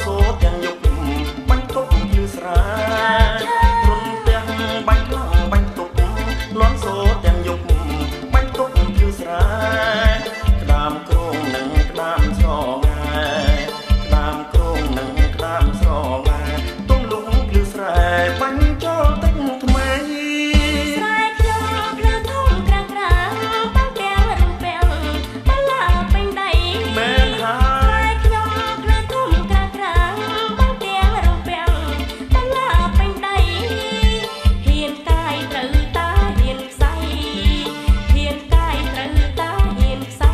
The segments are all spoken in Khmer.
โซទាំងយប់បាញ់ទុកភ្លឺស្រារុនទាំងបាញ់ខ្លាំងបាញ់ទុកលន់โซទាំងយប់បាញ់ទុកភ្លឺស្រាក្តាមគ្រងនឹងក្តាមស្រងាក្តាមគ្រងនឹងក្តាមស្រងាទុំលងភ្លឺស្រែបាញ់ចូលទឹកថ្មីស្រែខ្ញុំភ្លឺធំក្រាំងក្រាំងបាំងទាំងរំពេលបាឡាពេញដៃមែនហើយស្រែខ្ញុំភ្លឺធំក្រាំងក្រាំងបាំងទាំងរំពេលបាឡាពេញដៃហ៊ានកាយត្រូវតាហ៊ានផ្សៃហ៊ានកាយត្រូវតាហ៊ានផ្សៃ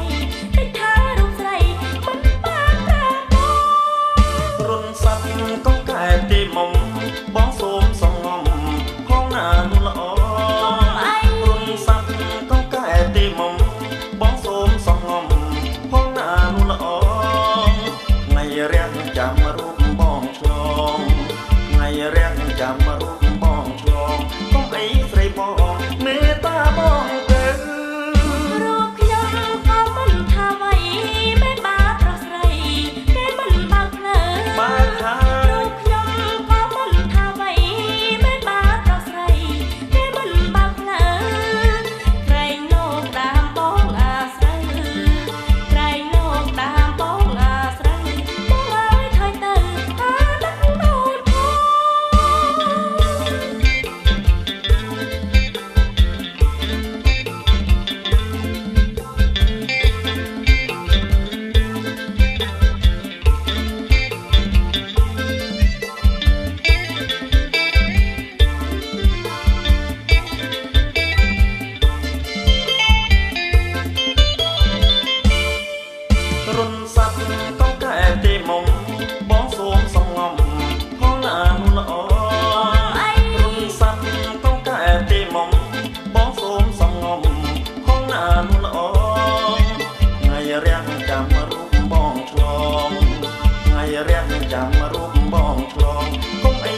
តិចថារូបស្រីមិនបានប្រាកដរុនសັດក៏កែទីមុំបងសូមសងំផងណានោះល្អរុនសັດក៏កែទីមុំបងសូមសងំផងណានោះល្អថ្ងៃរាំងចាំរូបបងឆ្លងថ្ងៃរាំងចាំរូបបងឆ្លងកុំអីស្រីបងមេត្តាបងទៅរូបខ្ញុំក៏មិនថាអ្វីមិនបាប្រុសស្រីគេមិនបើកភ្លើងបើកហើយរូបខ្ញុំក៏មិនថាអ្វីមិនបាប្រុសស្រីគេមិនបើកភ្លើងក្រែងលោកតាមបងអាស្រូវក្រែងលោកតាមបងអាស្រូវបងអើយថយទៅអាដឹកដូនផងរុនសັດក៏កែទីមុំបងសូមសងំផងណានោះល្អរុនសັດក៏កែទីមុំបងសូមសងំផងណានោះល្អថ្ងៃរាំងចាំរូបបងឆ្លងថ្ងៃរាំងចាំរូបបងឆ្លងកុំអី